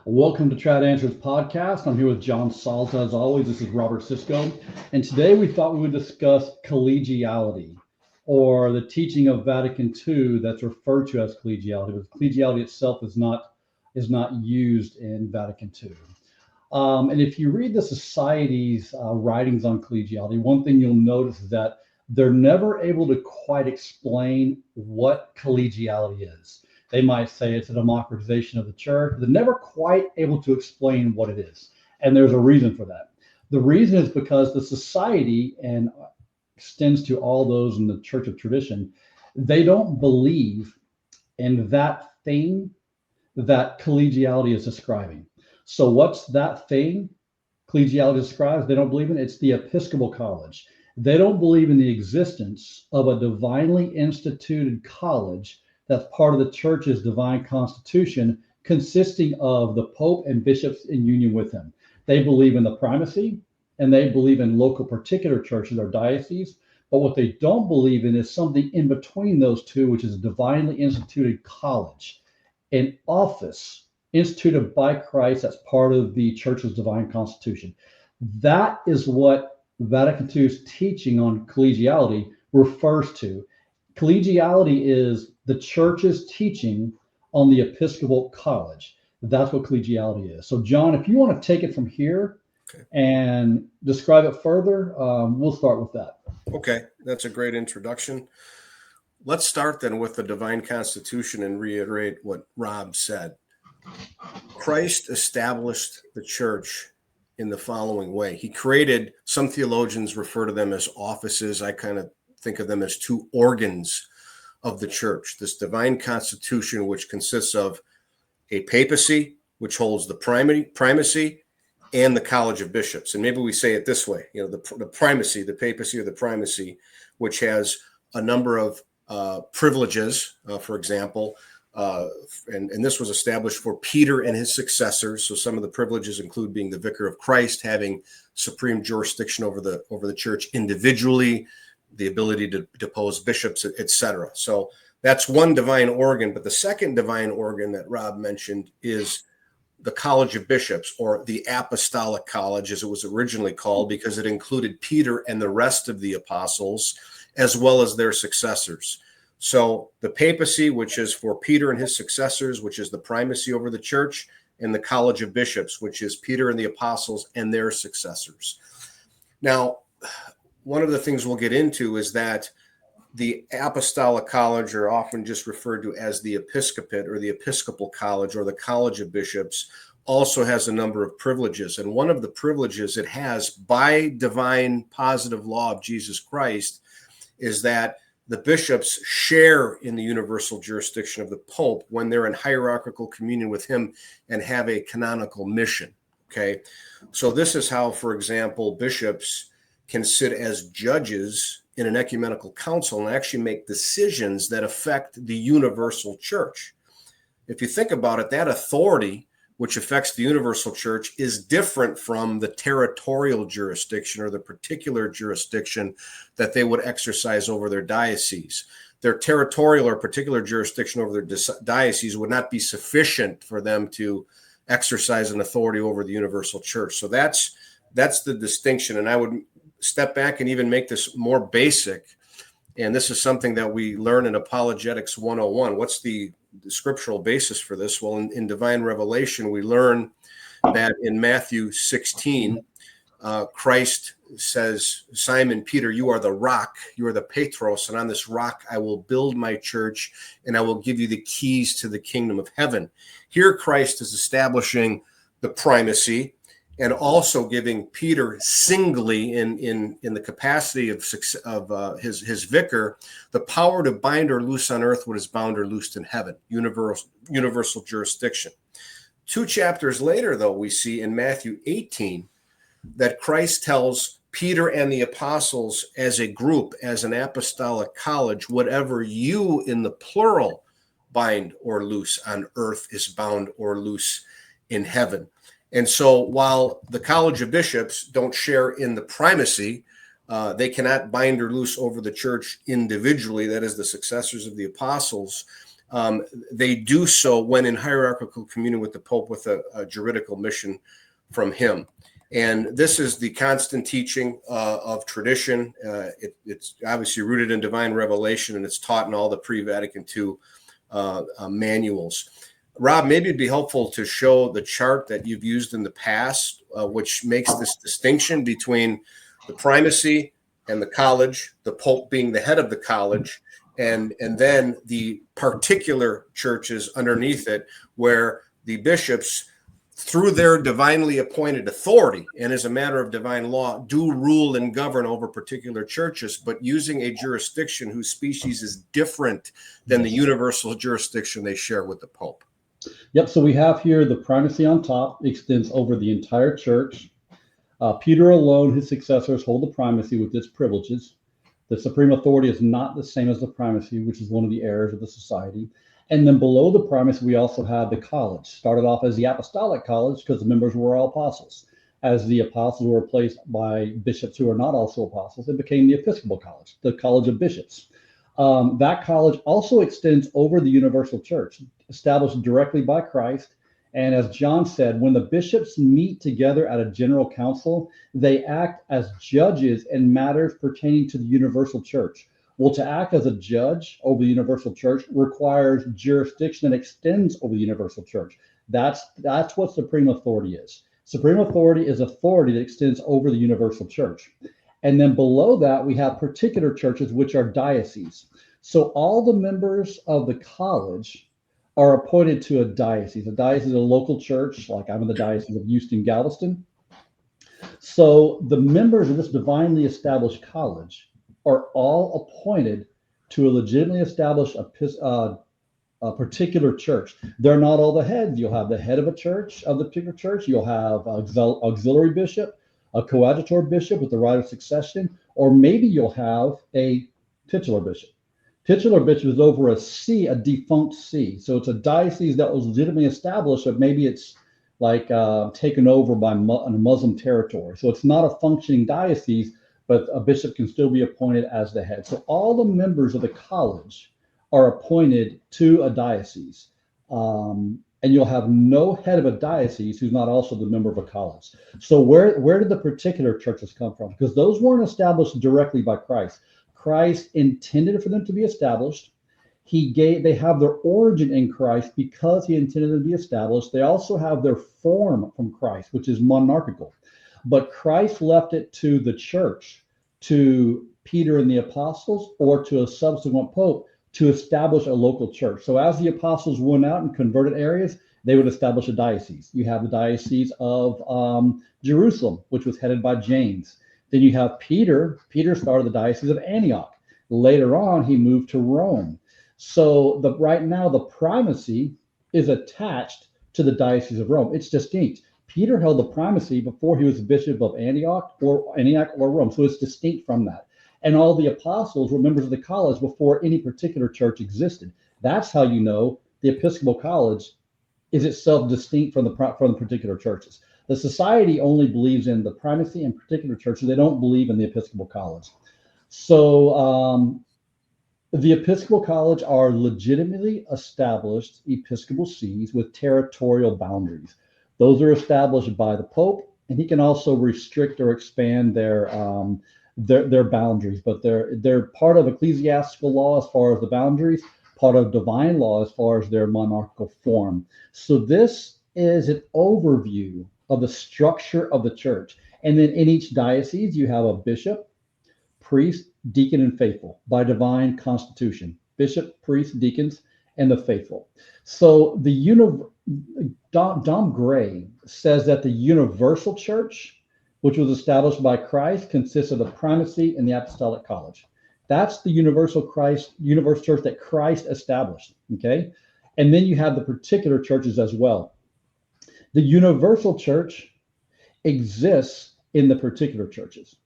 Welcome to Unanswered podcast. I'm here with John Salta as always. This is Robert Cisco. And today we thought we would discuss collegiality, or the teaching of Vatican II that's referred to as collegiality, but collegiality itself is not used in Vatican II. And if you read the Society's writings on collegiality, one thing you'll notice is that they're never able to quite explain what collegiality is. They might say it's a democratization of the church. They're never quite able to explain what it is. And there's a reason for that. The reason is because the Society, and extends to all those in the Church of Tradition, they don't believe in that thing that collegiality is describing. So what's that thing collegiality describes? They don't believe in it. It's the Episcopal College. They don't believe in the existence of a divinely instituted college that's part of the church's divine constitution, consisting of the Pope and bishops in union with him. They believe in the primacy, and they believe in local particular churches or dioceses. But what they don't believe in is something in between those two, which is a divinely instituted college, an office instituted by Christ that's part of the church's divine constitution. That is what Vatican II's teaching on collegiality refers to. Collegiality is the church's teaching on the Episcopal College. That's what collegiality is. So, John, if you want to take it from here and describe it further, we'll start with that. Okay, that's a great introduction. Let's start then with the divine constitution and reiterate what Rob said. Christ established the church in the following way. He created, some theologians refer to them as offices. I kind of think of them as two organs of the church. This divine constitution, which consists of a papacy, which holds the primacy, and the College of Bishops. And maybe we say it this way, the primacy, the papacy or the primacy, which has a number of privileges, for example, and this was established for Peter and his successors. So some of the privileges include being the vicar of Christ, having supreme jurisdiction over the church individually, the ability to depose bishops, etc. So that's one divine organ. But the second divine organ that Rob mentioned is the College of Bishops, or the Apostolic College, as it was originally called, because it included Peter and the rest of the apostles, as well as their successors. So the papacy, which is for Peter and his successors, which is the primacy over the church, and the College of Bishops, which is Peter and the apostles and their successors. Now, one of the things we'll get into is that the Apostolic College, are often just referred to as the Episcopate or the Episcopal College or the College of Bishops, also has a number of privileges. And one of the privileges it has by divine positive law of Jesus Christ is that the bishops share in the universal jurisdiction of the Pope when they're in hierarchical communion with him and have a canonical mission. Okay, so this is how, for example, bishops can sit as judges in an ecumenical council and actually make decisions that affect the universal church. If you think about it, that authority which affects the universal church is different from the territorial jurisdiction or the particular jurisdiction that they would exercise over their diocese. Their territorial or particular jurisdiction over their diocese would not be sufficient for them to exercise an authority over the universal church. So that's the distinction. And I would step back and even make this more basic. And this is something that we learn in Apologetics 101. What's the scriptural basis for this? Well, in divine revelation, we learn that in Matthew 16, Christ says, Simon Peter, you are the rock, you are the Petros, and on this rock I will build my church, and I will give you the keys to the kingdom of heaven. Here Christ is establishing the primacy and also giving Peter singly in the capacity of his vicar, the power to bind or loose on earth what is bound or loosed in heaven, universal jurisdiction. 2 chapters later, though, we see in Matthew 18 that Christ tells Peter and the apostles as a group, as an apostolic college, whatever you in the plural bind or loose on earth is bound or loose in heaven. And so while the College of Bishops don't share in the primacy, they cannot bind or loose over the church individually, that is the successors of the apostles. they do so when in hierarchical communion with the Pope with a juridical mission from him. And this is the constant teaching of tradition. It's obviously rooted in divine revelation, and it's taught in all the pre-Vatican II manuals. Rob, maybe it'd be helpful to show the chart that you've used in the past, which makes this distinction between the primacy and the college, the Pope being the head of the college, and then the particular churches underneath it, where the bishops, through their divinely appointed authority and as a matter of divine law, do rule and govern over particular churches, but using a jurisdiction whose species is different than the universal jurisdiction they share with the Pope. Yep. So we have here the primacy on top extends over the entire church. Peter alone, his successors, hold the primacy with its privileges. The supreme authority is not the same as the primacy, which is one of the errors of the society. And then below the primacy, we also have the college. Started off as the apostolic college because the members were all apostles. As the apostles were replaced by bishops who are not also apostles, it became the Episcopal College, the College of Bishops. That college also extends over the universal church, established directly by Christ. And as John said, when the bishops meet together at a general council, they act as judges in matters pertaining to the universal church. Well, to act as a judge over the universal church requires jurisdiction that extends over the universal church. That's what supreme authority is. Supreme authority is authority that extends over the universal church. And then below that, we have particular churches, which are dioceses. So all the members of the college are appointed to a diocese. A diocese is a local church, like I'm in the Diocese of Houston, Galveston. So the members of this divinely established college are all appointed to a legitimately established a particular church. They're not all the heads. You'll have the head of a church, of the particular church. You'll have auxiliary bishop, a coadjutor bishop with the right of succession, or maybe you'll have a titular bishop. Titular bishop is over a see, a defunct see. So it's a diocese that was legitimately established, but maybe it's like taken over by a Muslim territory. So it's not a functioning diocese, but a bishop can still be appointed as the head. So all the members of the college are appointed to a diocese. And you'll have no head of a diocese who's not also the member of a college. So where did the particular churches come from? Because those weren't established directly by Christ. Christ intended for them to be established. They have their origin in Christ because he intended them to be established. They also have their form from Christ, which is monarchical. But Christ left it to the church, to Peter and the apostles, or to a subsequent pope to establish a local church. So as the apostles went out and converted areas, they would establish a diocese. You have the diocese of Jerusalem, which was headed by James. Then you have Peter. Peter started the diocese of Antioch. Later on, he moved to Rome. So right now, the primacy is attached to the diocese of Rome. It's distinct. Peter held the primacy before he was the bishop of Antioch or Rome. So it's distinct from that. And all the apostles were members of the college before any particular church existed. That's how you know the Episcopal College is itself distinct from the particular churches. The society only believes in the primacy and particular churches. They don't believe in the Episcopal College. So the Episcopal College are legitimately established episcopal sees with territorial boundaries. Those are established by the Pope, and he can also restrict or expand their boundaries. But they're part of ecclesiastical law as far as the boundaries, part of divine law as far as their monarchical form. So this is an overview of the structure of the church. And then in each diocese, you have a bishop, priest, deacon, and faithful by divine constitution. Bishop, priest, deacons, and the faithful. So Dom Gray says that the universal church, which was established by Christ, consists of the primacy and the apostolic college. That's the universal church that Christ established. Okay. And then you have the particular churches as well. The universal church exists in the particular churches.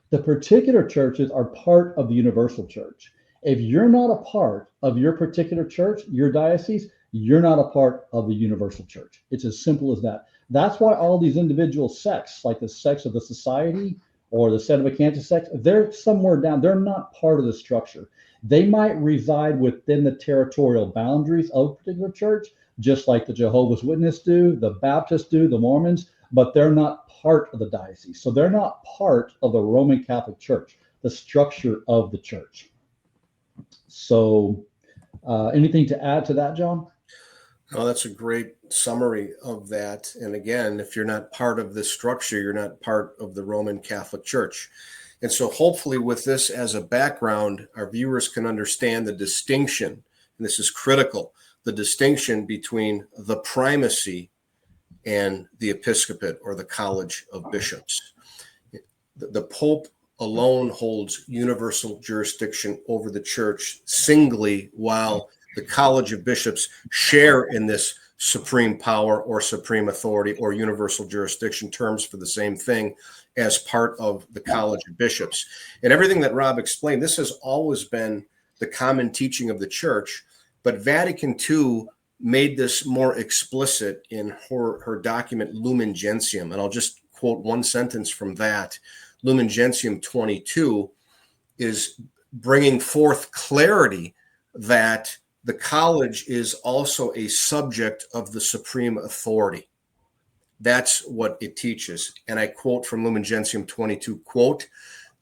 The particular churches are part of the universal church. If you're not a part of your particular church, your diocese, you're not a part of the universal church. It's as simple as that. That's why all these individual sects, like the sects of the society or the Sedevacantic sects, they're somewhere down. They're not part of the structure. They might reside within the territorial boundaries of a particular church, just like the Jehovah's Witnesses do, the Baptists do, the Mormons, but they're not part of the diocese. So they're not part of the Roman Catholic Church, the structure of the church. So anything to add to that, John? Oh, that's a great summary of that. And again, if you're not part of this structure, you're not part of the Roman Catholic Church. And so hopefully with this as a background, our viewers can understand the distinction, and this is critical, the distinction between the primacy and the episcopate or the College of Bishops. The Pope alone holds universal jurisdiction over the church singly, while the College of Bishops share in this supreme power or supreme authority or universal jurisdiction, terms for the same thing, as part of the College of Bishops. And everything that Rob explained, this has always been the common teaching of the church, but Vatican II made this more explicit in her document Lumen Gentium. And I'll just quote one sentence from that. Lumen Gentium 22 is bringing forth clarity that the college is also a subject of the supreme authority. That's what it teaches. And I quote from Lumen Gentium 22, quote,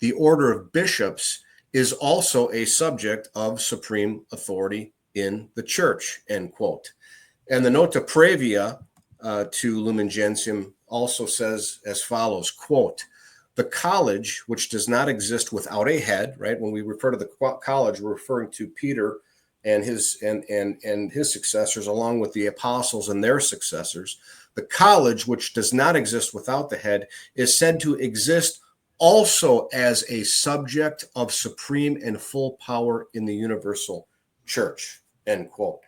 "The order of bishops is also a subject of supreme authority in the church," end quote. And the nota previa to Lumen Gentium also says as follows, quote, "The college, which does not exist without a head," right? When we refer to the college, we're referring to Peter and his successors, along with the apostles and their successors. The college, which does not exist without the head, is said to exist also as a subject of supreme and full power in the universal church, end quote.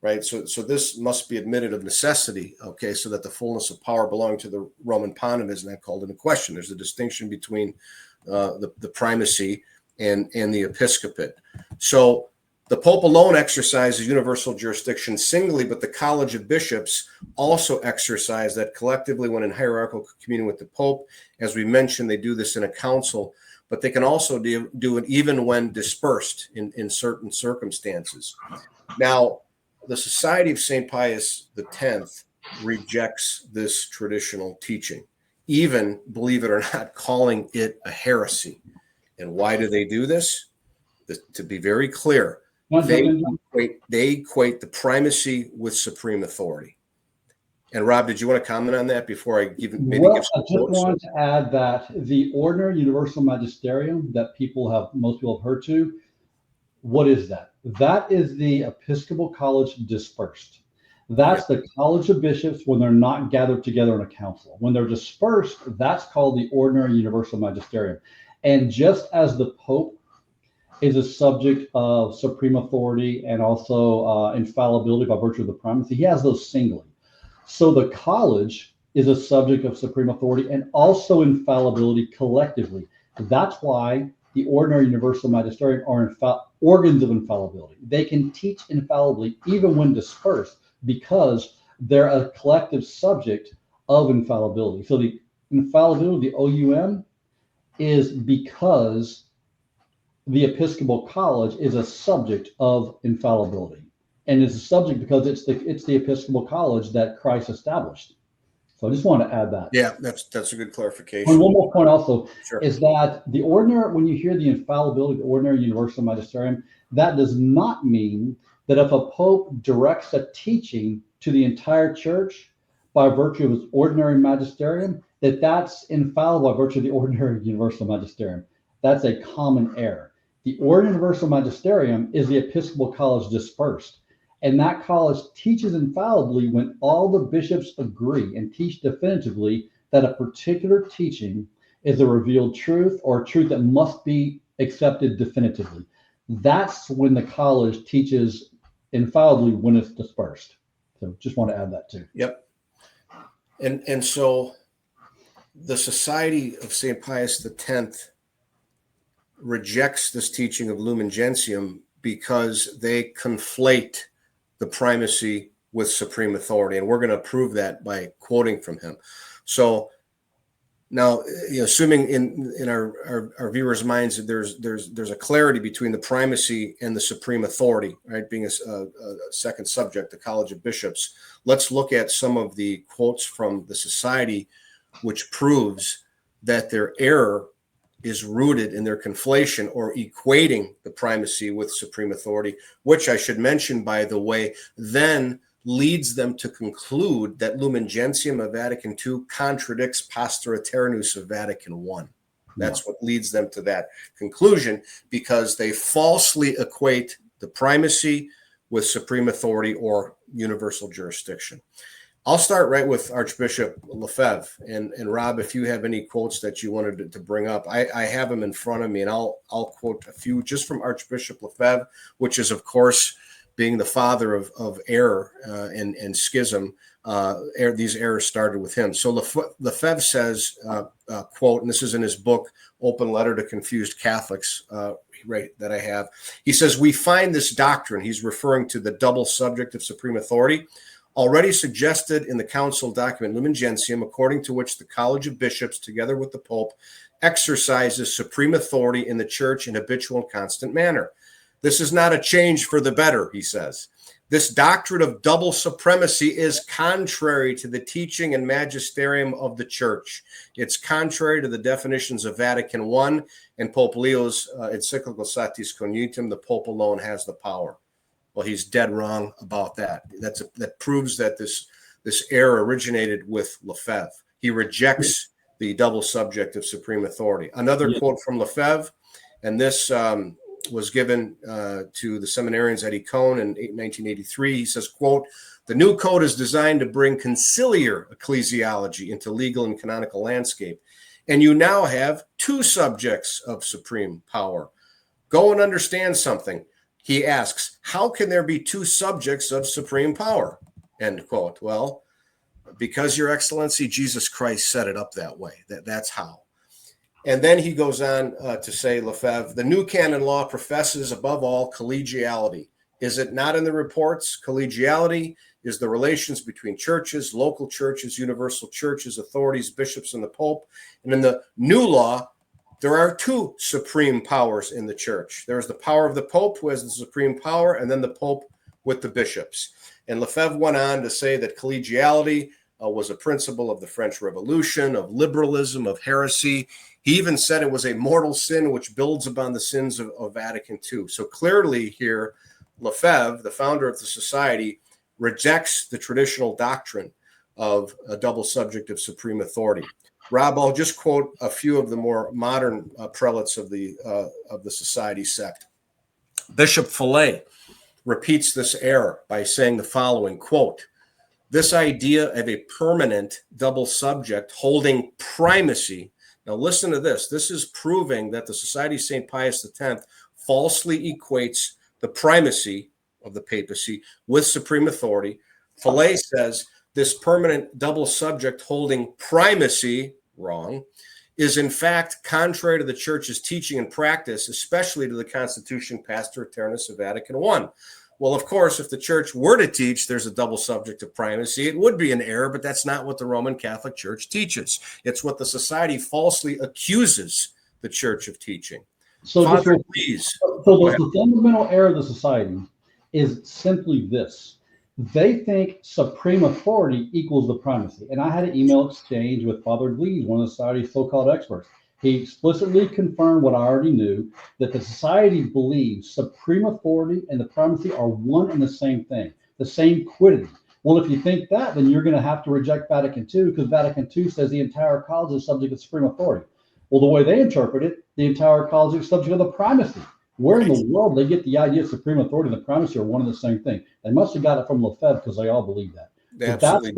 Right? So this must be admitted of necessity, okay, so that the fullness of power belonging to the Roman pontiff is not called into question. There's a distinction between the primacy and the episcopate. So the Pope alone exercises universal jurisdiction singly, but the College of Bishops also exercise that collectively when in hierarchical communion with the Pope. As we mentioned, they do this in a council, but they can also do it even when dispersed in certain circumstances. Now, the Society of St. Pius X rejects this traditional teaching, even, believe it or not, calling it a heresy. And why do they do this? To be very clear, they equate the primacy with supreme authority. And Rob, did you want to comment on that before I give some I just wanted to add that the ordinary universal magisterium that most people have heard to, what is that? That is the Episcopal College dispersed. That's the College of Bishops when they're not gathered together in a council. When they're dispersed, that's called the ordinary universal magisterium. And just as the Pope is a subject of supreme authority and also infallibility by virtue of the primacy, he has those singly. So the college is a subject of supreme authority and also infallibility collectively. That's why the ordinary universal magisterium are organs of infallibility. They can teach infallibly even when dispersed because they're a collective subject of infallibility. So the infallibility, the OUM, is because the Episcopal College is a subject of infallibility. And it's a subject because it's the Episcopal College that Christ established. So I just want to add that. Yeah, that's a good clarification. And one more point also is that when you hear the infallibility of the ordinary universal magisterium, that does not mean that if a pope directs a teaching to the entire church by virtue of his ordinary magisterium, that's infallible by virtue of the ordinary universal magisterium. That's a common error. The ordinary universal magisterium is the Episcopal College dispersed. And that college teaches infallibly when all the bishops agree and teach definitively that a particular teaching is a revealed truth or a truth that must be accepted definitively. That's when the college teaches infallibly when it's dispersed. So just want to add that too. Yep. And so the Society of St. Pius X rejects this teaching of Lumen Gentium because they conflate the primacy with supreme authority. And we're going to prove that by quoting from him. So Now, assuming in our viewers' minds that there's a clarity between the primacy and the supreme authority, right? Being a second subject, the College of Bishops. Let's look at some of the quotes from the society, which proves that their error is rooted in their conflation or equating the primacy with supreme authority, which I should mention, by the way, then leads them to conclude that Lumen Gentium of Vatican II contradicts Pastor Aeternus of Vatican I. That's what leads them to that conclusion, because they falsely equate the primacy with supreme authority or universal jurisdiction. I'll start right with Archbishop Lefebvre. And Rob, if you have any quotes that you wanted to bring up, I have them in front of me, and I'll quote a few just from Archbishop Lefebvre, which is, of course, being the father of error and schism. These errors started with him. So Lefebvre says, quote, and this is in his book, Open Letter to Confused Catholics, right, that I have. He says, "We find this doctrine," he's referring to the double subject of supreme authority, "already suggested in the council document Lumen Gentium, according to which the College of Bishops, together with the Pope, exercises supreme authority in the Church in habitual and constant manner. This is not a change for the better," he says. "This doctrine of double supremacy is contrary to the teaching and magisterium of the Church. It's contrary to the definitions of Vatican I and Pope Leo's encyclical Satis Cognitum. The Pope alone has the power." Well, he's dead wrong about that. That proves that this error originated with Lefebvre. He rejects the double subject of supreme authority. Another quote from Lefebvre, and this was given to the seminarians at Econ in 1983. He says, quote, "The new code is designed to bring conciliar ecclesiology into legal and canonical landscape. And you now have two subjects of supreme power. Go and understand something." He asks, "How can there be two subjects of supreme power?" End quote. Well, because, Your Excellency, Jesus Christ set it up that way. That's how. And then he goes on to say, Lefebvre, "The new canon law professes above all collegiality. Is it not in the reports? Collegiality is the relations between churches, local churches, universal churches, authorities, bishops, and the Pope. And in the new law, there are two supreme powers in the Church. There is the power of the Pope, who has the supreme power, and then the Pope with the bishops." And Lefebvre went on to say that collegiality was a principle of the French Revolution, of liberalism, of heresy. He even said it was a mortal sin which builds upon the sins of Vatican II. So clearly here, Lefebvre, the founder of the society, rejects the traditional doctrine of a double subject of supreme authority. Rob, I'll just quote a few of the more modern prelates of the society sect. Bishop Fillet repeats this error by saying the following, quote, "This idea of a permanent double subject holding primacy." Now listen to this. This is proving that the Society of St. Pius X falsely equates the primacy of the papacy with supreme authority. Fillet says this permanent double subject holding primacy, wrong, is in fact contrary to the Church's teaching and practice, especially to the Constitution Pastor Aeternus of Vatican I. Well, of course, if the Church were to teach there's a double subject of primacy, it would be an error, but that's not what the Roman Catholic Church teaches. It's what the society falsely accuses the Church of teaching. So, Father, please. The fundamental error of the society is simply this. They think supreme authority equals the primacy. And I had an email exchange with Father Glees, one of the society's so-called experts. He explicitly confirmed what I already knew, that the society believes supreme authority and the primacy are one and the same thing, the same quiddity. Well, if you think that, then you're going to have to reject Vatican II, because Vatican II says the entire college is subject to supreme authority. Well, the way they interpret it, the entire college is subject to the primacy. Where in the world they get the idea of supreme authority and the primacy are one and the same thing? They must have got it from Lefebvre, because they all believe that. That's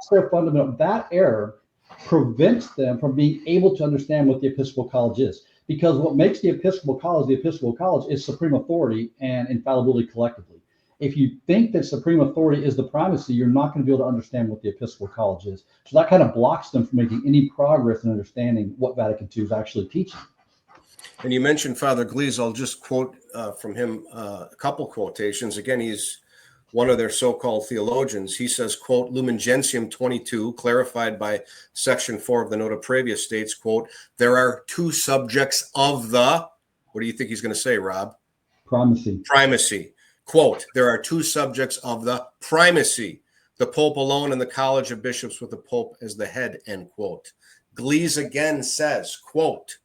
their fundamental. That error prevents them from being able to understand what the Episcopal College is. Because what makes the Episcopal College is supreme authority and infallibility collectively. If you think that supreme authority is the primacy, you're not going to be able to understand what the Episcopal College is. So that kind of blocks them from making any progress in understanding what Vatican II is actually teaching. And you mentioned Father Glees. I'll just quote from him a couple quotations. Again, he's one of their so-called theologians. He says, quote, Lumen Gentium 22, clarified by section 4 of the Nota Previa, states, quote, there are two subjects of the, what do you think he's going to say, Rob? Primacy. Quote, there are two subjects of the primacy, the Pope alone and the College of Bishops with the Pope as the head, end quote. Gliese again says, quote,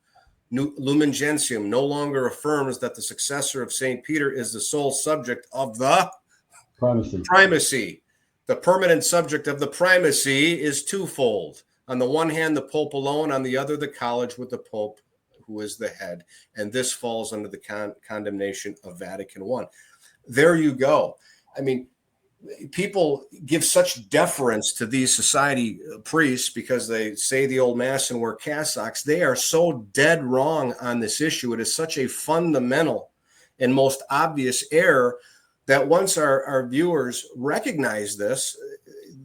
Lumen Gentium no longer affirms that the successor of St. Peter is the sole subject of the primacy. The permanent subject of the primacy is twofold. On the one hand, the Pope alone, on the other, the college with the Pope, who is the head. And this falls under the condemnation of Vatican I. There you go. I mean, people give such deference to these society priests because they say the old mass and wear cassocks. They are so dead wrong on this issue. It is such a fundamental and most obvious error that once our viewers recognize this,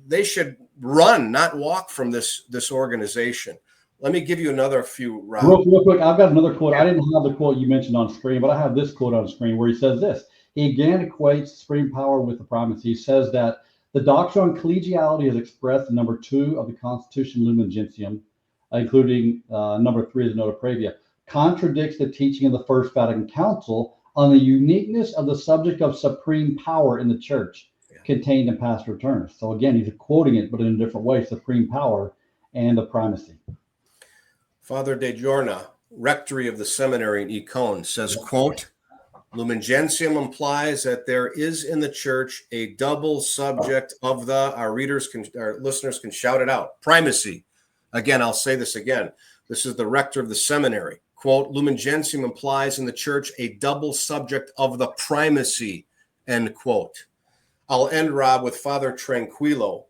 they should run, not walk from this organization. Let me give you another few, Rob. Real quick, I've got another quote. I didn't have the quote you mentioned on screen, but I have this quote on screen where he says this. He again equates supreme power with the primacy. He says that the doctrine on collegiality is expressed in number 2 of the Constitution Lumen Gentium, including number 3 of the Nota Previa, contradicts the teaching of the First Vatican Council on the uniqueness of the subject of supreme power in the church contained in Pastor Eternus. So again, he's quoting it, but in a different way, supreme power and the primacy. Father De Giorna, rectory of the seminary in Econe, says, quote, Lumen Gentium implies that there is in the church a double subject of the, our listeners can shout it out, primacy. Again, I'll say this again. This is the rector of the seminary. Quote, Lumen Gentium implies in the church a double subject of the primacy, end quote. I'll end, Rob, with Father Tranquillo,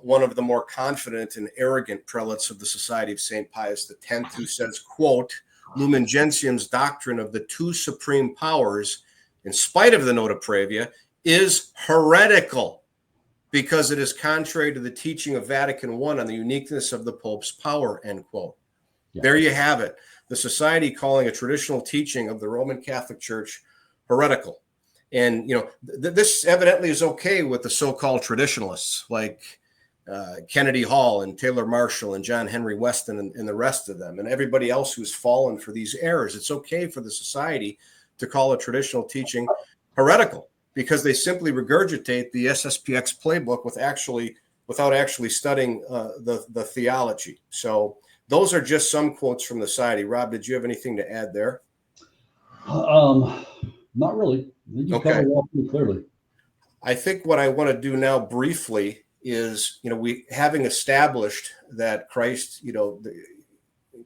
one of the more confident and arrogant prelates of the Society of St. Pius X, who says, quote, Lumen Gentium's doctrine of the two supreme powers, in spite of the Nota Previa, is heretical because it is contrary to the teaching of Vatican I on the uniqueness of the Pope's power, end quote. Yeah. There you have it. The Society calling a traditional teaching of the Roman Catholic Church heretical. And, you know, this evidently is okay with the so-called traditionalists like Kennedy Hall and Taylor Marshall and John Henry Weston and the rest of them and everybody else who's fallen for these errors. It's okay for the society to call a traditional teaching heretical because they simply regurgitate the SSPX playbook without actually studying the theology. So those are just some quotes from the society. Rob, did you have anything to add there? Not really. You covered it all pretty clearly. I think what I want to do now briefly is, you know, we having established that Christ, you know,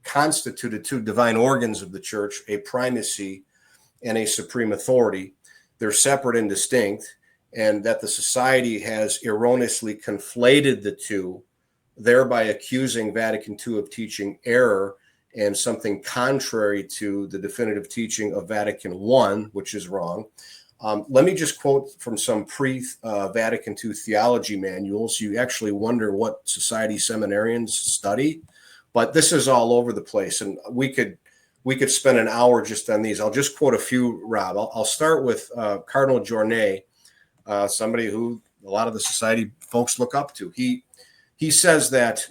constituted two divine organs of the church, a primacy and a supreme authority. They're separate and distinct, and that the society has erroneously conflated the two, thereby accusing Vatican II of teaching error and something contrary to the definitive teaching of Vatican I, which is wrong. Let me just quote from some pre-Vatican II theology manuals. You actually wonder what society seminarians study, but this is all over the place, and we could spend an hour just on these. I'll just quote a few, Rob. I'll start with Cardinal Journet, somebody who a lot of the society folks look up to. He says that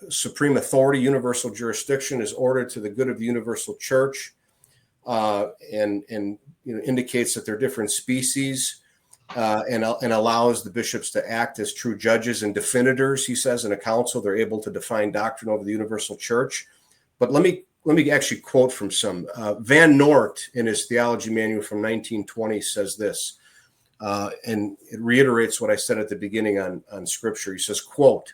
supreme authority, universal jurisdiction is ordered to the good of the universal church, and you know, indicates that they're different species, and allows the bishops to act as true judges and definitors. He says in a council they're able to define doctrine over the universal church. But let me actually quote from some. Van Noort in his theology manual from 1920 says this, and it reiterates what I said at the beginning on scripture. He says, quote,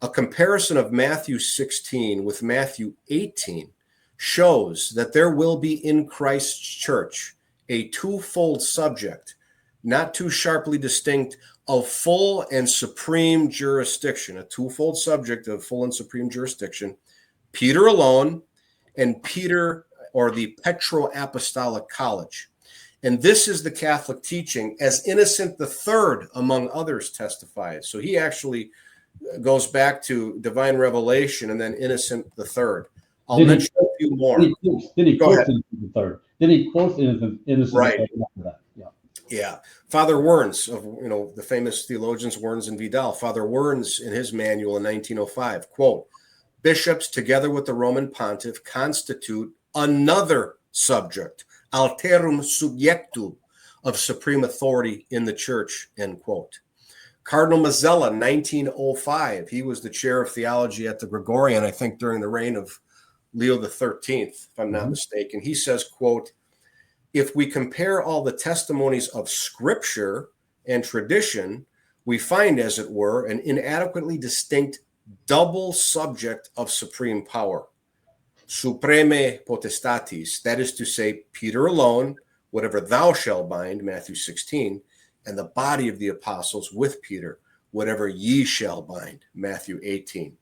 a comparison of Matthew 16 with Matthew 18 shows that there will be in Christ's church a twofold subject, not too sharply distinct, of full and supreme jurisdiction, a twofold subject of full and supreme jurisdiction, Peter alone and Peter, or the Petro-Apostolic College. And this is the Catholic teaching, as Innocent III, among others, testifies. So he actually goes back to divine revelation and then Innocent III. I'll mention a few more. Then he quotes Innocent III. Then he quotes Innocent right. III after that. Yeah. Yeah. Father Werns of, the famous theologians Werns and Vidal, Father Werns in his manual in 1905, quote, bishops together with the Roman pontiff constitute another subject, alterum subjectum, of supreme authority in the church, end quote. Cardinal Mazzella, 1905, he was the chair of theology at the Gregorian, I think during the reign of Leo the 13th, if I'm not mistaken. He says, quote, if we compare all the testimonies of Scripture and tradition, we find, as it were, an inadequately distinct double subject of supreme power. Supreme potestatis, that is to say, Peter alone, whatever thou shalt bind, Matthew 16, and the body of the apostles with Peter, whatever ye shall bind, Matthew 18.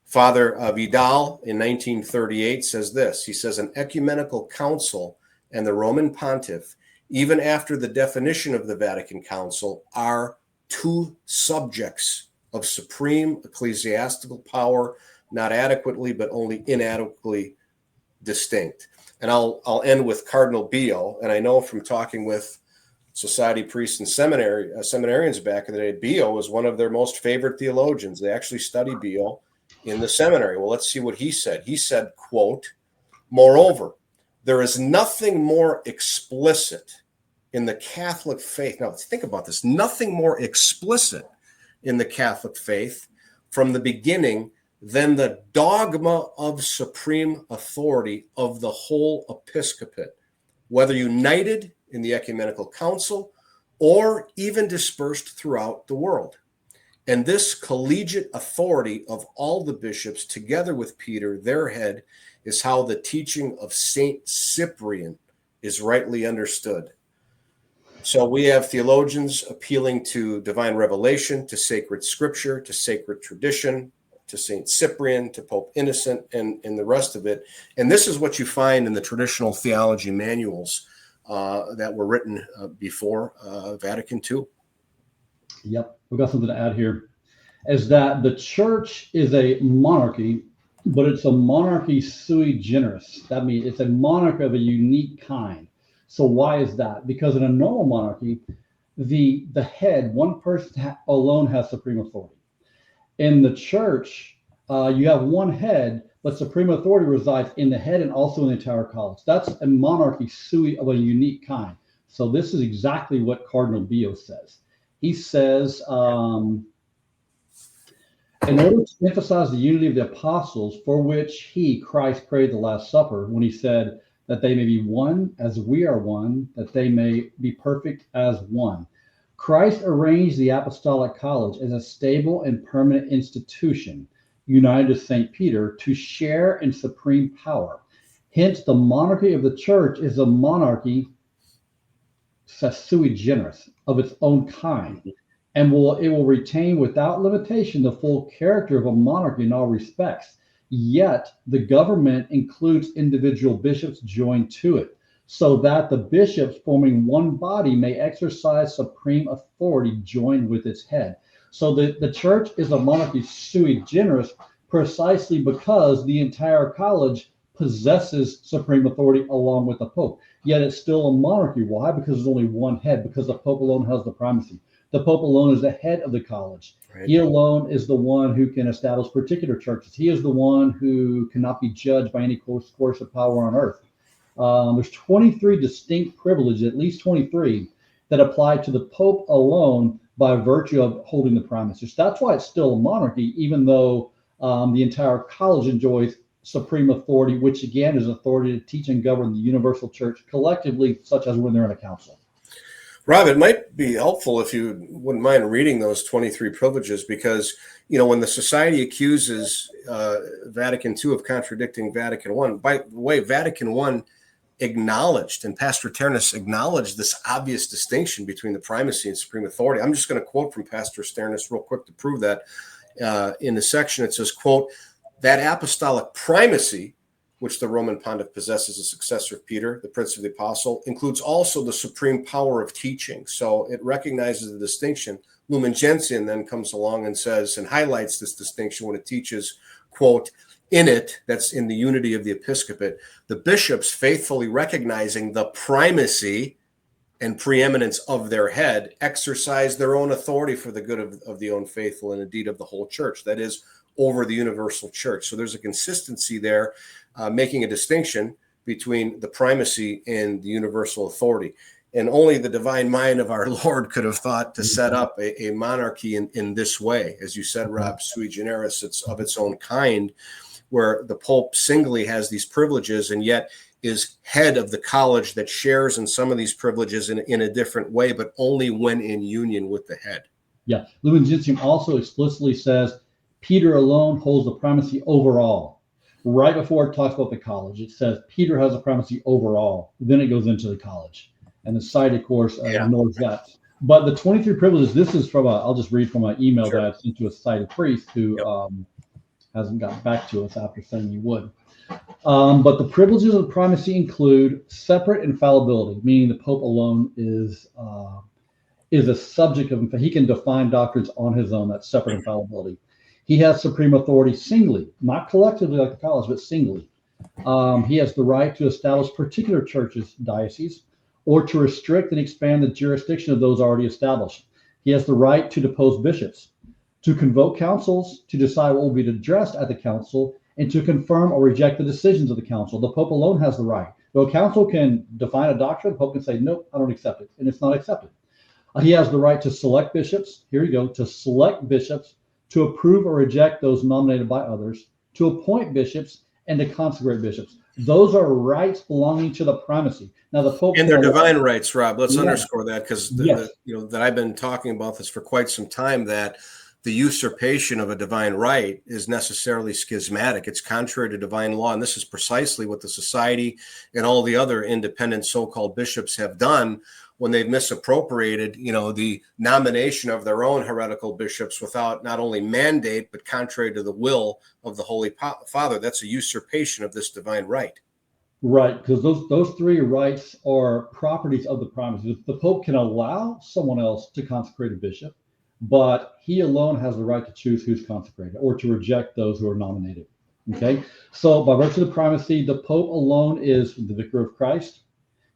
Father Vidal in 1938 says this. He says, an ecumenical council and the Roman pontiff, even after the definition of the Vatican Council, are two subjects of supreme ecclesiastical power, not adequately, but only inadequately distinct. And I'll end with Cardinal Bio. And I know from talking with society priests and seminarians back in the day, Bio was one of their most favored theologians. They actually study Bio in the seminary. Well, let's see what he said. He said, quote, moreover, there is nothing more explicit in the Catholic faith. Now, think about this. Nothing more explicit in the Catholic faith from the beginning than the dogma of supreme authority of the whole episcopate, whether united in the ecumenical council or even dispersed throughout the world. And this collegiate authority of all the bishops, together with Peter, their head, is how the teaching of Saint Cyprian is rightly understood. So we have theologians appealing to divine revelation, to sacred scripture, to sacred tradition, to Saint Cyprian, to Pope Innocent, and the rest of it. And this is what you find in the traditional theology manuals that were written before Vatican II. Yep, we've got something to add here. Is that the church is a monarchy, but it's a monarchy sui generis. That means it's a monarch of a unique kind. So why is that? Because in a normal monarchy, the head, one person alone has supreme authority. In the church, you have one head, but supreme authority resides in the head and also in the entire college. That's a monarchy sui of a unique kind. So this is exactly what Cardinal Bio says. He says, in order to emphasize the unity of the apostles, for which he, Christ, prayed the Last Supper, when he said that they may be one as we are one, that they may be perfect as one. Christ arranged the Apostolic College as a stable and permanent institution, united to St. Peter, to share in supreme power. Hence, the monarchy of the church is a monarchy sui generis, of its own kind, and it will retain without limitation the full character of a monarchy in all respects. Yet, the government includes individual bishops joined to it, so that the bishops forming one body may exercise supreme authority joined with its head. So the church is a monarchy sui generis precisely because the entire college possesses supreme authority along with the Pope. Yet it's still a monarchy. Why? Because there's only one head, because the Pope alone has the primacy. The Pope alone is the head of the college. Right. He alone is the one who can establish particular churches. He is the one who cannot be judged by any course of power on earth. There's 23 distinct privileges, at least 23, that apply to the Pope alone by virtue of holding the primacy. So that's why it's still a monarchy, even though the entire college enjoys supreme authority, which again is authority to teach and govern the universal church collectively, such as when they're in a council. Rob, it might be helpful if you wouldn't mind reading those 23 privileges, because, when the society accuses Vatican II of contradicting Vatican I, by the way, Vatican I acknowledged, and Pastor Sternis acknowledged, this obvious distinction between the primacy and supreme authority. I'm just going to quote from Pastor Sternis real quick to prove that. In the section, it says, quote, that apostolic primacy, which the Roman pontiff possesses as successor of Peter, the Prince of the Apostle, includes also the supreme power of teaching. So it recognizes the distinction. Lumen Gentium then comes along and says, and highlights this distinction when it teaches, quote, in it, that's in the unity of the episcopate, the bishops faithfully recognizing the primacy and preeminence of their head exercise their own authority for the good of the own faithful and indeed of the whole church, that is, over the universal church. So there's a consistency there, making a distinction between the primacy and the universal authority. And only the divine mind of our Lord could have thought to set up a monarchy in this way. As you said, Rob, sui generis, it's of its own kind, where the Pope singly has these privileges and yet is head of the college that shares in some of these privileges in a different way, but only when in union with the head. Yeah. Lumen Gentium also explicitly says Peter alone holds the primacy over all. Right before it talks about the college, it says Peter has the primacy over all. Then it goes into the college. And the site, of course, ignores that. But the 23 privileges, this is from I'll just read from an email that I sent to a cited priest who hasn't gotten back to us after saying he would. But the privileges of the primacy include separate infallibility, meaning the Pope alone is a subject of, he can define doctrines on his own. That's separate infallibility. He has supreme authority singly, not collectively like the college, but singly. He has the right to establish particular churches, dioceses, or to restrict and expand the jurisdiction of those already established. He has the right to depose bishops, to convoke councils, to decide what will be addressed at the council, and to confirm or reject the decisions of the council. The Pope alone has the right. Though a council can define a doctrine, the Pope can say, nope, I don't accept it, and it's not accepted. He has the right to select bishops, here you go, to select bishops, to approve or reject those nominated by others, to appoint bishops, and to consecrate bishops. Those are rights belonging to the primacy. Now the Pope and their divine rights, Rob. Let's underscore that, because that I've been talking about this for quite some time, that the usurpation of a divine right is necessarily schismatic. It's contrary to divine law, and this is precisely what the society and all the other independent so-called bishops have done when they've misappropriated, the nomination of their own heretical bishops without not only mandate, but contrary to the will of the Holy Father. That's a usurpation of this divine right. Right, because those three rights are properties of the primacy. The Pope can allow someone else to consecrate a bishop, but he alone has the right to choose who's consecrated or to reject those who are nominated. Okay, so by virtue of the primacy, the Pope alone is the vicar of Christ.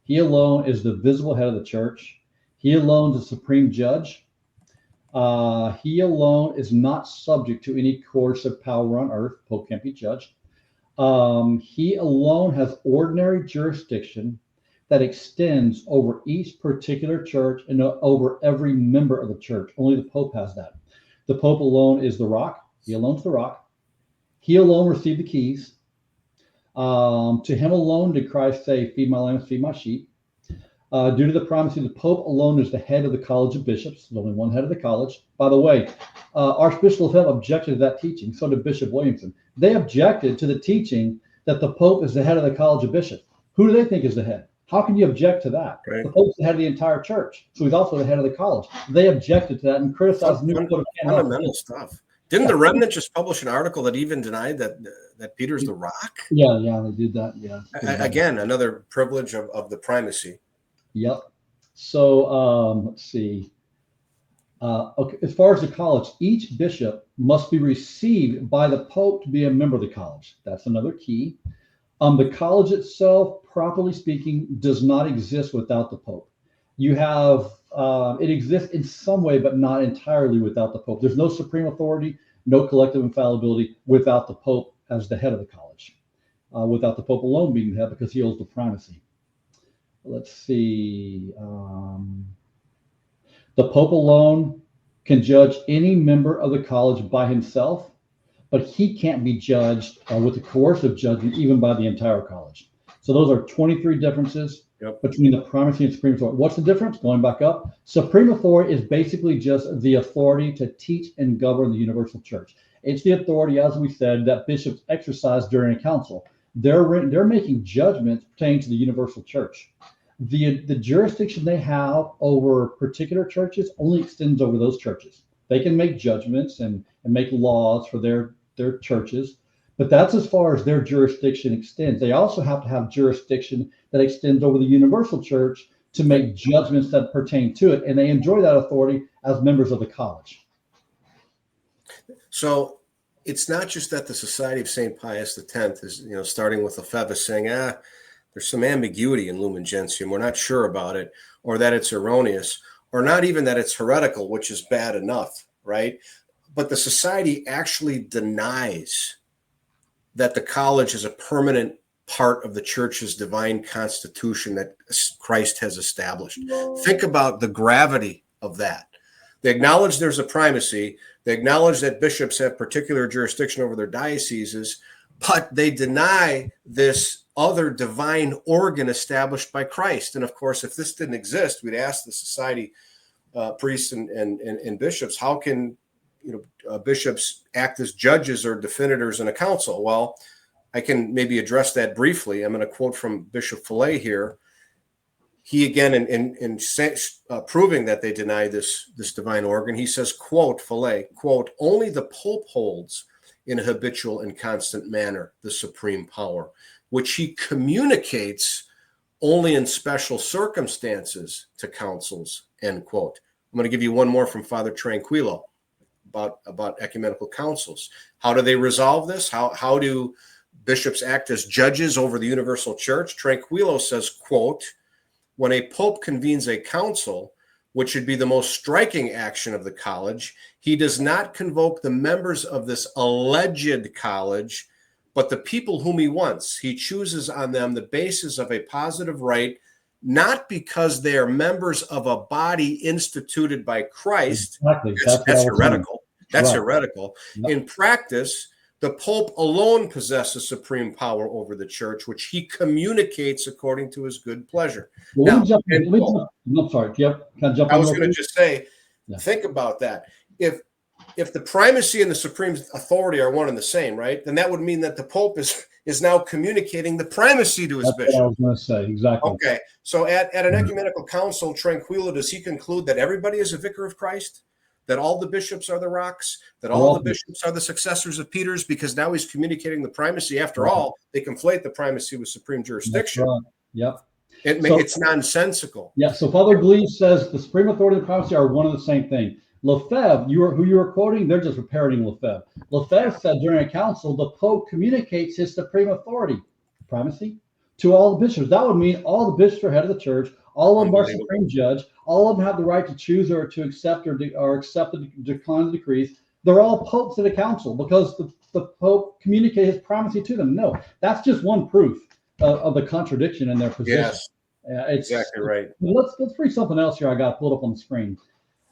He alone is the visible head of the church. He alone is the supreme judge. He alone is not subject to any coercive power on earth. Pope can't be judged. He alone has ordinary jurisdiction that extends over each particular church and over every member of the church. Only the Pope has that. The Pope alone is the rock. He alone's the rock. He alone received the keys. To him alone did Christ say, feed my lambs, feed my sheep. Due to the primacy, the Pope alone is the head of the College of Bishops. There's only one head of the college. By the way, Archbishop Lefebvre objected to that teaching. So did Bishop Williamson. They objected to the teaching that the Pope is the head of the College of Bishops. Who do they think is the head? How can you object to that? Right. The Pope's the head of the entire church, so he's also the head of the college. They objected to that and criticized the new code of canon. Fundamental stuff. Didn't the Remnant just publish an article that even denied that Peter's the rock? Yeah, they did that. Yeah. Again, another privilege of the primacy. Yep. So let's see. Okay, as far as the college, each bishop must be received by the Pope to be a member of the college. That's another key. The college itself, properly speaking, does not exist without the Pope. You have it exists in some way, but not entirely without the Pope. There's no supreme authority, no collective infallibility without the Pope as the head of the college. Without the Pope alone being the head, because he holds the primacy. Let's see. The Pope alone can judge any member of the college by himself, but he can't be judged with a coercive judgment, even by the entire college. So those are 23 differences between the primacy and supreme authority. What's the difference? Going back up, supreme authority is basically just the authority to teach and govern the universal church. It's the authority, as we said, that bishops exercise during a council. They're making judgments pertaining to the universal church. The jurisdiction they have over particular churches only extends over those churches. They can make judgments and make laws for their churches, but that's as far as their jurisdiction extends. They also have to have jurisdiction that extends over the universal church to make judgments that pertain to it, and they enjoy that authority as members of the college. So it's not just that the Society of St. Pius X is, starting with Lefebvre saying, there's some ambiguity in Lumen Gentium. We're not sure about it, or that it's erroneous, or not even that it's heretical, which is bad enough, right? But the society actually denies that the college is a permanent part of the church's divine constitution that Christ has established. Think about the gravity of that. They acknowledge there's a primacy. They acknowledge that bishops have particular jurisdiction over their dioceses, but they deny this other divine organ established by Christ. And of course, if this didn't exist, we'd ask the society, priests and bishops, how can bishops act as judges or definities in a council? Well, I can maybe address that briefly. I'm going to quote from Bishop Fillet here. He, again, in proving that they deny this divine organ, he says, quote, Fillet, quote, only the Pope holds in a habitual and constant manner the supreme power, which he communicates only in special circumstances to councils, end quote. I'm going to give you one more from Father Tranquillo about ecumenical councils. How do they resolve this? How do bishops act as judges over the universal church? Tranquillo says, quote, when a pope convenes a council, which should be the most striking action of the college, he does not convoke the members of this alleged college, but the people whom he wants. He chooses on them the basis of a positive right, not because they are members of a body instituted by Christ. Exactly. That's heretical. That's right. heretical. Yep. In practice, the Pope alone possesses supreme power over the church, which he communicates according to his good pleasure. Well, I'm sorry. Yep. Can I jump I was going to just say, think about that. If the primacy and the supreme authority are one and the same, right, then that would mean that the Pope is now communicating the primacy to his bishop. What I was going to say, exactly. Okay, so at an ecumenical council, Tranquillo, does he conclude that everybody is a vicar of Christ? That all the bishops are the rocks? That all the bishops are the successors of Peter's? Because now he's communicating the primacy. After all, they conflate the primacy with supreme jurisdiction. Right. Yep. It's nonsensical. Yeah, so Father Glee says the supreme authority and the primacy are one and the same thing. Lefebvre, who you were quoting, they're just parroting Lefebvre. Lefebvre said during a council, the Pope communicates his supreme authority, primacy, to all the bishops. That would mean all the bishops are head of the church, all of them are supreme judge, all of them have the right to choose or to accept or accept the decline of the decrees. They're all popes at a council because the Pope communicated his primacy to them. No, that's just one proof of the contradiction in their position. Yes, exactly right. Let's read something else here I got pulled up on the screen.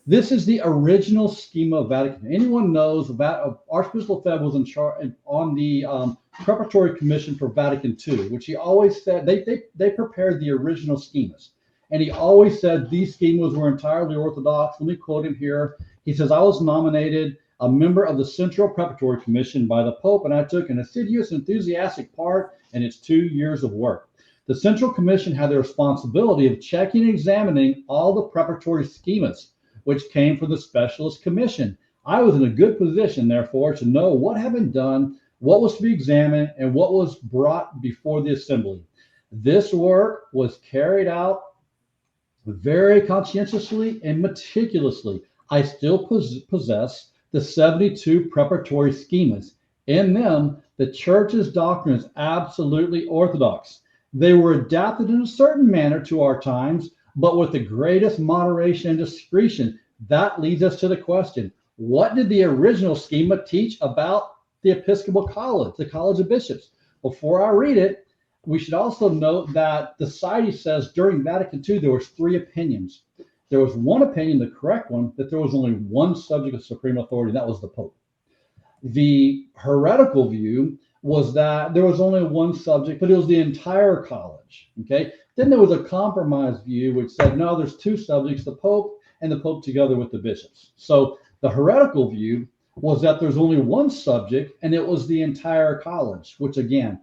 This is the original schema of Vatican. Anyone knows that Archbishop Lefebvre was in charge on the preparatory commission for Vatican II, which he always said they prepared the original schemas. And he always said these schemas were entirely orthodox. Let me quote him here. He says, I was nominated a member of the Central Preparatory Commission by the Pope, and I took an assiduous, enthusiastic part in its 2 years of work. The Central Commission had the responsibility of checking and examining all the preparatory schemas, which came from the Specialist Commission. I was in a good position, therefore, to know what had been done, what was to be examined, and what was brought before the assembly. This work was carried out very conscientiously and meticulously. I still possess the 72 preparatory schemas. In them, the Church's doctrine is absolutely orthodox. They were adapted in a certain manner to our times, but with the greatest moderation and discretion. That leads us to the question, what did the original schema teach about the Episcopal College, the College of Bishops? Before I read it, we should also note that the Society says during Vatican II, there was 3 opinions. There was one opinion, the correct one, that there was only one subject of supreme authority, and that was the Pope. The heretical view was that there was only one subject, but it was the entire college, okay? Then there was a compromise view which said, no, there's 2 subjects, the Pope and the Pope together with the bishops. So the heretical view was that there's only one subject and it was the entire college, which again,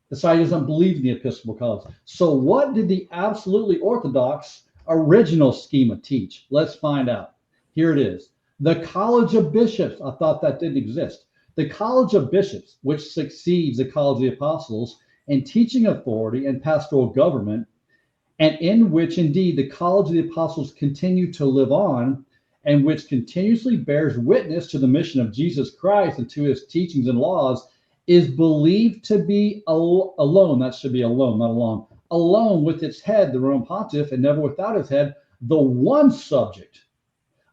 the Society doesn't believe in the Episcopal College. So what did the absolutely orthodox original schema teach? Let's find out. Here it is. The College of Bishops. I thought that didn't exist. The College of Bishops, which succeeds the College of the Apostles in teaching authority and pastoral government, and in which indeed the College of the Apostles continue to live on, and which continuously bears witness to the mission of Jesus Christ and to his teachings and laws, is believed to be alone. That should be alone, not alone. alone with its head, the Roman pontiff, and never without its head, the one subject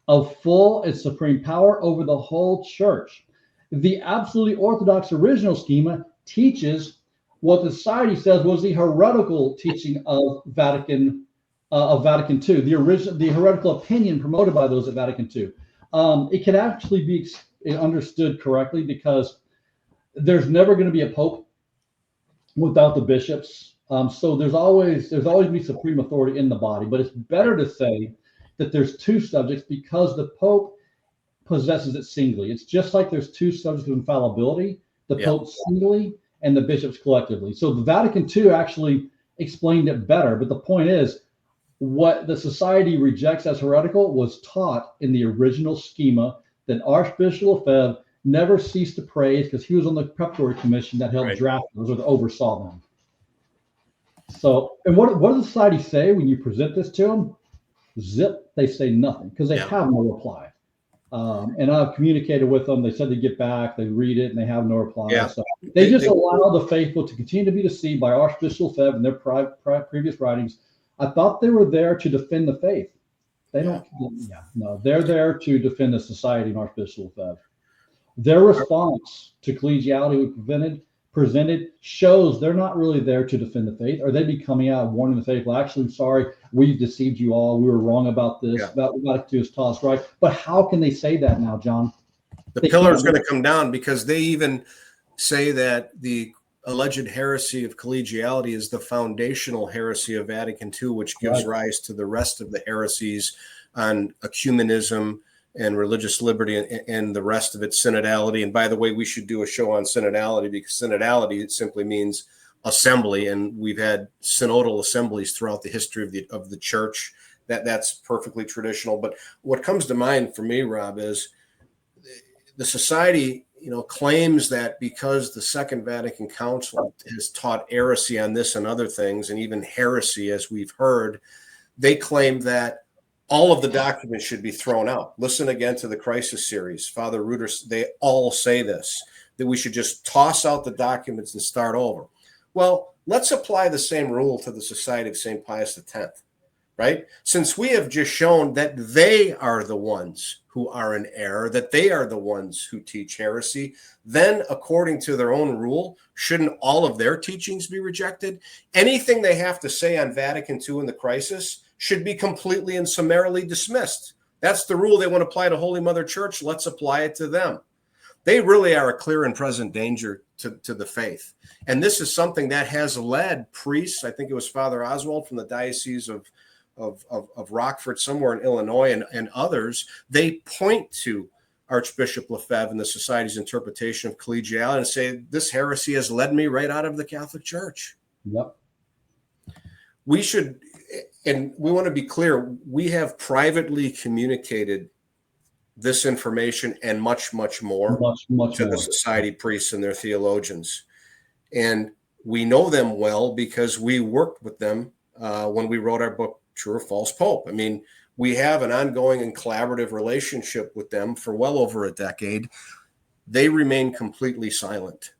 of full and supreme power over the whole church. The absolutely orthodox original schema teaches what the society says was the heretical teaching of Vatican II, the heretical opinion promoted by those at Vatican II. It can actually be understood correctly because there's never going to be a pope without the bishops. So there's always be supreme authority in the body, but it's better to say that there's two subjects because the pope possesses it singly. It's just like there's two subjects of infallibility, the pope singly and the bishops collectively. So the Vatican II actually explained it better, but the point is what the society rejects as heretical was taught in the original schema that Archbishop Lefebvre never ceased to praise because he was on the preparatory commission that helped draft those or that oversaw them. So, and what does the society say when you present this to them? Zip, they say nothing because they have no reply. And I've communicated with them. They said they get back, they read it, and they have no reply. Yeah. So they just allow the faithful to continue to be deceived by Archbishop Lefebvre and their previous writings. I thought they were there to defend the faith. They don't. No, they're there to defend the society and Archbishop Lefebvre. Their response to collegiality we presented shows they're not really there to defend the faith, or they'd be coming out and warning the faith. Well, actually, I'm sorry, we've deceived you all. We were wrong about this. About what we got to do is taught us right. But how can they say that now, John? The pillar is going to come down because they even say that the alleged heresy of collegiality is the foundational heresy of Vatican II, which gives rise to the rest of the heresies on ecumenism and religious liberty and the rest of it, synodality. And by the way, we should do a show on synodality because synodality, it simply means assembly. And we've had synodal assemblies throughout the history of the church. That's perfectly traditional. But what comes to mind for me, Rob, is the society, claims that because the Second Vatican Council has taught heresy on this and other things, and even heresy, as we've heard, they claim that all of the documents should be thrown out. Listen again to the Crisis series. Father Reuter, they all say this, that we should just toss out the documents and start over. Well, let's apply the same rule to the Society of St. Pius X, right? Since we have just shown that they are the ones who are in error, that they are the ones who teach heresy, then according to their own rule, shouldn't all of their teachings be rejected? Anything they have to say on Vatican II and the Crisis should be completely and summarily dismissed. That's the rule they want to apply to Holy Mother Church. Let's apply it to them. They really are a clear and present danger to the faith. And this is something that has led priests, I think it was Father Oswald from the Diocese of Rockford, somewhere in Illinois, and others, they point to Archbishop Lefebvre and the Society's interpretation of collegiality and say, this heresy has led me right out of the Catholic Church. Yep. We should, and we want to be clear, we have privately communicated this information and much, much more to the society priests and their theologians. And we know them well because we worked with them when we wrote our book, True or False Pope. I mean, we have an ongoing and collaborative relationship with them for well over a decade. They remain completely silent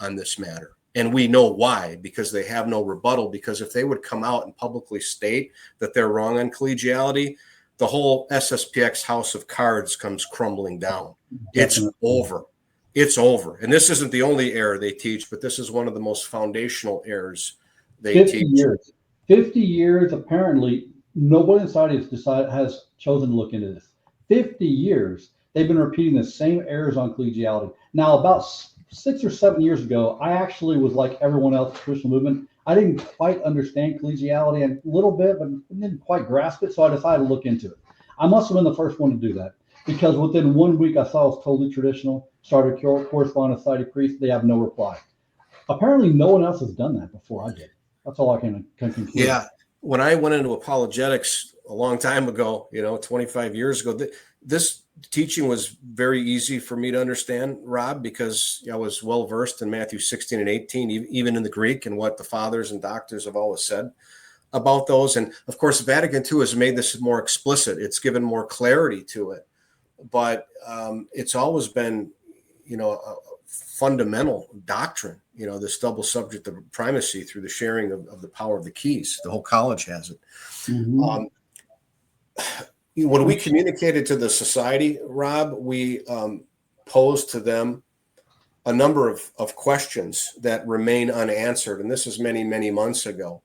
on this matter. And we know why, because they have no rebuttal, because if they would come out and publicly state that they're wrong on collegiality, the whole SSPX house of cards comes crumbling down. It's over. It's over. And this isn't the only error they teach, but this is one of the most foundational errors they teach. 50 years, apparently, nobody inside has chosen to look into this. 50 years, they've been repeating the same errors on collegiality. Now, about 6 or 7 years ago, I actually was like everyone else in the Christian movement. I didn't quite understand collegiality a little bit, but didn't quite grasp it, so I decided to look into it. I must have been the first one to do that because within 1 week, I saw it was totally traditional, started corresponding with society priests. They have no reply. Apparently, no one else has done that before I did. That's all I can conclude. Yeah. When I went into apologetics a long time ago, 25 years ago, this teaching was very easy for me to understand, Rob, because I was well versed in Matthew 16 and 18, even in the Greek and what the fathers and doctors have always said about those. And of course, Vatican II has made this more explicit. It's given more clarity to it. But it's always been, a fundamental doctrine, this double subject of primacy through the sharing of the power of the keys. The whole college has it. Mm-hmm. When we communicated to the society, Rob, we posed to them a number of questions that remain unanswered, and this is many, many months ago.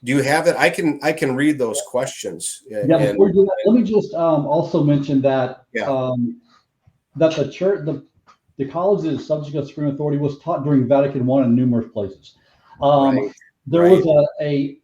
Do you have it? I can read those questions. Yeah. Before you do that, let me just also mention that Yeah. That the church, the college's subject of supreme authority was taught during Vatican I in numerous places. Right. There was a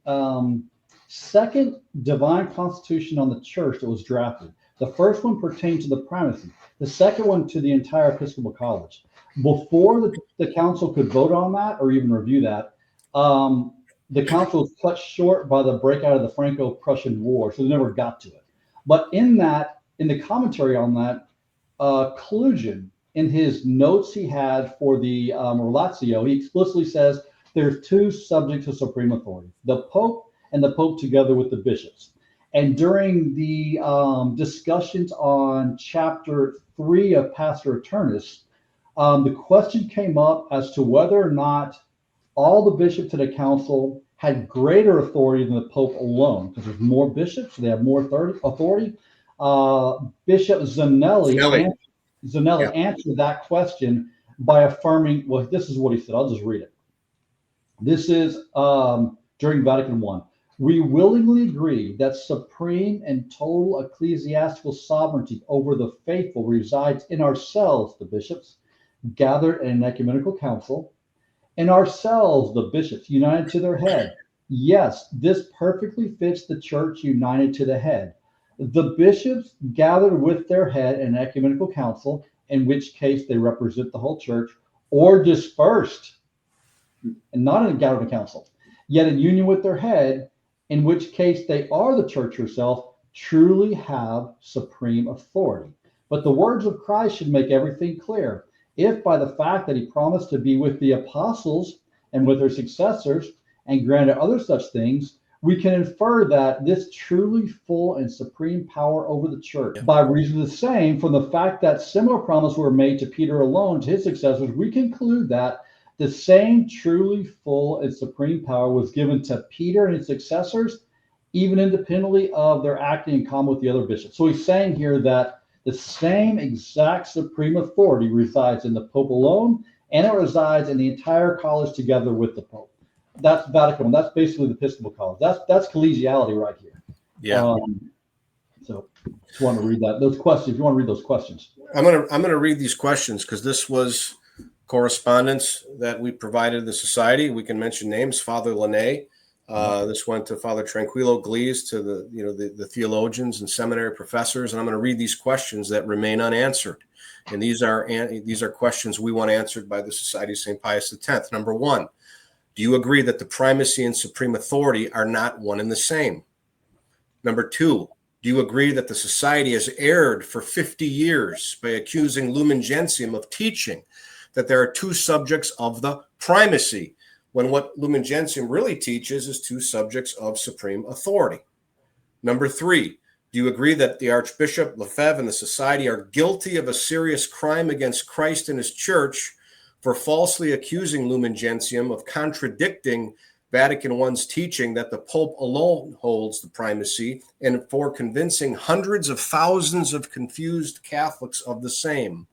second divine constitution on the church that was drafted. The first one pertained to the primacy. The second one to the entire Episcopal College. Before the council could vote on that or even review that, the council was cut short by the breakout of the Franco-Prussian War, so they never got to it. But in the commentary on that, Collegian, in his notes he had for the Relatio, he explicitly says there's two subjects of supreme authority, the Pope and the Pope together with the bishops. And during the discussions on chapter 3 of Pastor Eternus, the question came up as to whether or not all the bishops of the council had greater authority than the Pope alone, because there's more bishops, so they have more authority. Bishop Zanelli answered that question by affirming, well, this is what he said. I'll just read it. This is during Vatican I. We willingly agree that supreme and total ecclesiastical sovereignty over the faithful resides in ourselves, the bishops, gathered in an ecumenical council, and ourselves, the bishops, united to their head. Yes, this perfectly fits the church united to the head. The bishops gathered with their head in an ecumenical council, in which case they represent the whole church, or dispersed, and not in a gathered council, yet in union with their head, in which case they are the church herself, truly have supreme authority. But the words of Christ should make everything clear. If by the fact that he promised to be with the apostles and with their successors and granted other such things, we can infer that this truly full and supreme power over the church. By reason of the same, from the fact that similar promises were made to Peter alone, to his successors, we conclude that the same truly full and supreme power was given to Peter and his successors, even independently of their acting in common with the other bishops. So he's saying here that the same exact supreme authority resides in the Pope alone, and it resides in the entire college together with the Pope. That's Vatican. That's basically the Episcopal College. That's collegiality right here. Yeah. So just want to read that. Those questions. If you want to read those questions, I'm gonna read these questions because this was correspondence that we provided the society. We can mention names. Father Linné. This went to Father Tranquillo Glees, to the theologians and seminary professors, and I'm going to read these questions that remain unanswered. And these are questions we want answered by the Society of St. Pius X. Number one, do you agree that the primacy and supreme authority are not one and the same? Number two, do you agree that the society has erred for 50 years by accusing Lumen Gentium of teaching that there are two subjects of the primacy, when what Lumen Gentium really teaches is two subjects of supreme authority? Number three, do you agree that the Archbishop Lefebvre and the Society are guilty of a serious crime against Christ and his church for falsely accusing Lumen Gentium of contradicting Vatican I's teaching that the Pope alone holds the primacy, and for convincing hundreds of thousands of confused Catholics of the same?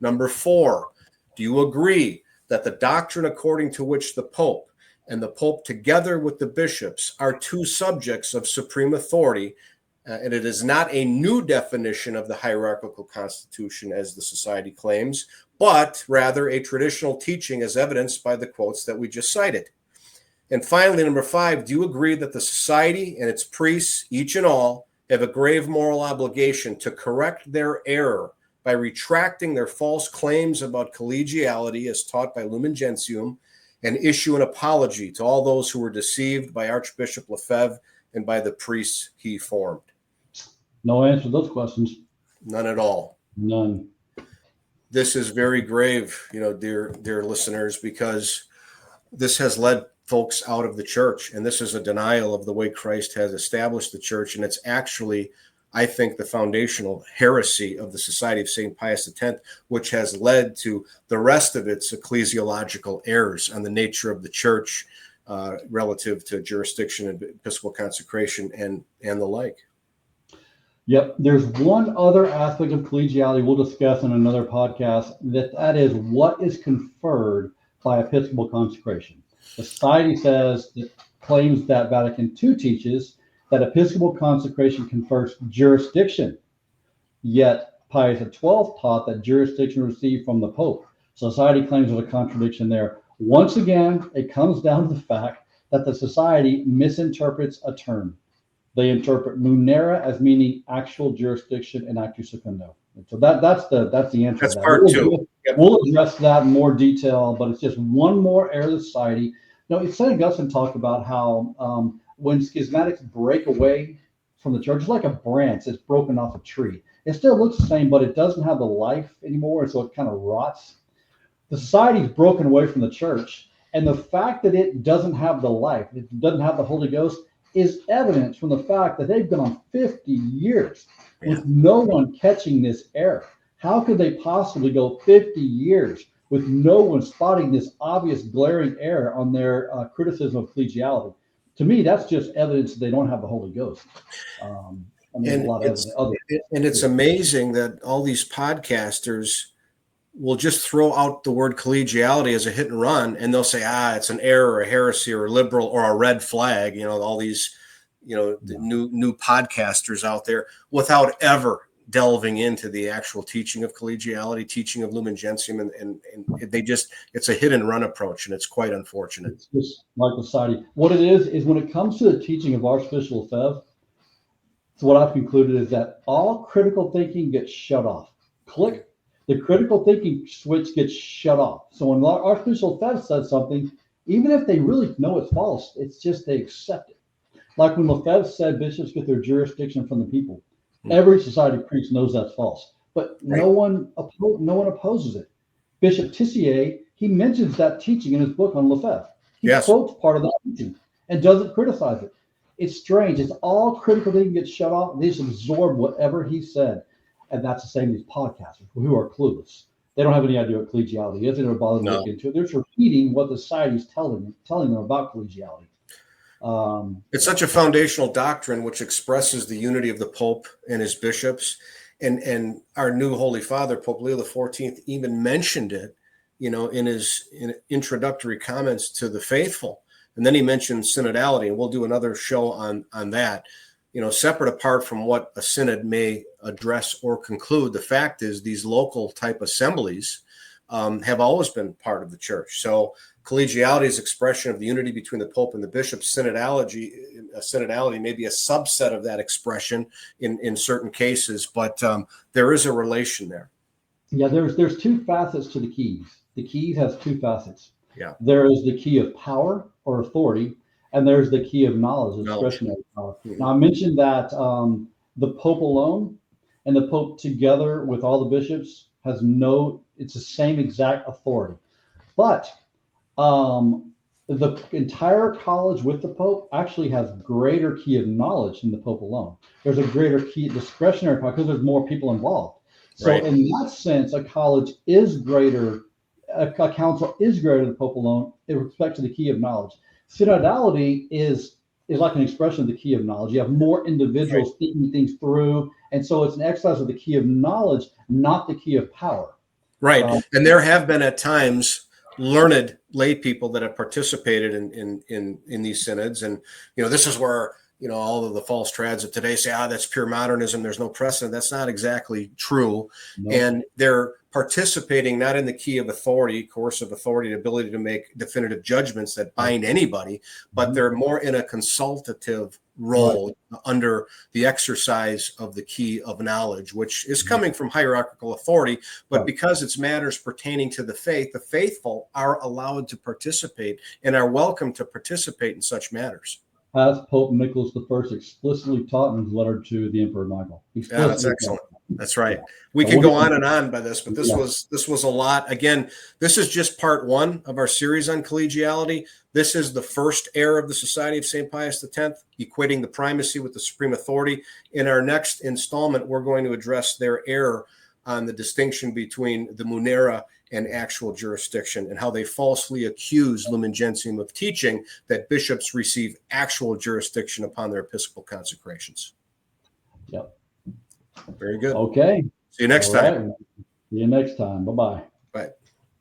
Number four, do you agree that the doctrine according to which the Pope and the Pope together with the bishops are two subjects of supreme authority, and it is not a new definition of the hierarchical constitution as the society claims, but rather a traditional teaching as evidenced by the quotes that we just cited? And finally, number five, do you agree that the society and its priests, each and all, have a grave moral obligation to correct their error by retracting their false claims about collegiality as taught by Lumen Gentium, and issue an apology to all those who were deceived by Archbishop Lefebvre and by the priests he formed? no answer to those questions. None at all. None. This is very grave, dear listeners, because this has led folks out of the church, and this is a denial of the way Christ has established the church, and it's actually I think, the foundational heresy of the Society of St. Pius X, which has led to the rest of its ecclesiological errors on the nature of the church relative to jurisdiction and episcopal consecration and the like. Yep. There's one other aspect of collegiality we'll discuss in another podcast, that is what is conferred by episcopal consecration. The society claims that Vatican II teaches that episcopal consecration confers jurisdiction, yet Pius XII taught that jurisdiction received from the Pope. Society claims there's a contradiction there. Once again, it comes down to the fact that the society misinterprets a term. They interpret munera as meaning actual jurisdiction and actus secundum. So that's the answer. That's part two. We'll address that in more detail, but it's just one more error of the society. St. Augustine talked about how when schismatics break away from the church, it's like a branch that's broken off a tree. It still looks the same, but it doesn't have the life anymore, and so it kind of rots. The society's broken away from the church, and the fact that it doesn't have the life, it doesn't have the Holy Ghost, is evidence from the fact that they've gone 50 years with no one catching this error. How could they possibly go 50 years with no one spotting this obvious glaring error on their criticism of collegiality? To me, that's just evidence that they don't have the Holy Ghost. It's amazing that all these podcasters will just throw out the word collegiality as a hit and run, and they'll say, it's an error or a heresy or a liberal or a red flag, all these, new podcasters out there, without ever delving into the actual teaching of collegiality, teaching of Lumen Gentium, and it's a hit and run approach, and it's quite unfortunate. It's just like the society. What it is when it comes to the teaching of Archbishop Lefebvre, so what I've concluded is that all critical thinking gets shut off. Click. The critical thinking switch gets shut off. So when Archbishop Lefebvre says something, even if they really know it's false, it's just they accept it. Like when Lefebvre said bishops get their jurisdiction from the people. Every society priest knows that's false, but no one opposes it. Bishop Tissier, he mentions that teaching in his book on Lefebvre. He quotes part of the teaching and doesn't criticize it. It's strange. It's all critical thinking gets shut off. They just absorb whatever he said. And that's the same as podcasters who are clueless. They don't have any idea what collegiality is. They don't bother to look into it. They're just repeating what the society is telling them about collegiality. It's such a foundational doctrine which expresses the unity of the Pope and his bishops. And our new Holy Father, Pope Leo XIV, even mentioned it, in his introductory comments to the faithful. And then he mentioned synodality, and we'll do another show on that. Separate apart from what a synod may address or conclude, the fact is these local type assemblies have always been part of the church. So collegiality is expression of the unity between the Pope and the bishop. Synodality may be a subset of that expression in certain cases, but there is a relation there. Yeah, there's two facets to the keys. The keys has two facets. Yeah. There is the key of power or authority, and there's the key of knowledge, discretionary power. Now, I mentioned that the Pope alone and the Pope together with all the bishops it's the same exact authority. But the entire college with the Pope actually has greater key of knowledge than the Pope alone. There's a greater key discretionary power because there's more people involved. So in that sense, a college is greater, a council is greater than the Pope alone in respect to the key of knowledge. Synodality is like an expression of the key of knowledge. You have more individuals thinking things through, and so it's an exercise of the key of knowledge, not the key of power. Right, and there have been at times learned lay people that have participated in these synods, and this is where all of the false trads of today say, that's pure modernism. There's no precedent. That's not exactly true, and they're participating not in the key of authority, coercive authority, the ability to make definitive judgments that bind anybody, but they're more in a consultative role under the exercise of the key of knowledge, which is coming from hierarchical authority. But because it's matters pertaining to the faith, the faithful are allowed to participate and are welcome to participate in such matters. As Pope Nicholas I explicitly taught in his letter to the Emperor Michael. Yeah, that's excellent. That's right. We can go on and on by this, but this was a lot. Again, this is just part one of our series on collegiality. This is the first error of the Society of St. Pius X, equating the primacy with the supreme authority. In our next installment, we're going to address their error on the distinction between the munera and actual jurisdiction, and how they falsely accuse Lumen Gentium of teaching that bishops receive actual jurisdiction upon their episcopal consecrations. Yep. Very good. Okay. See you next time. See you next time. Bye-bye. Bye.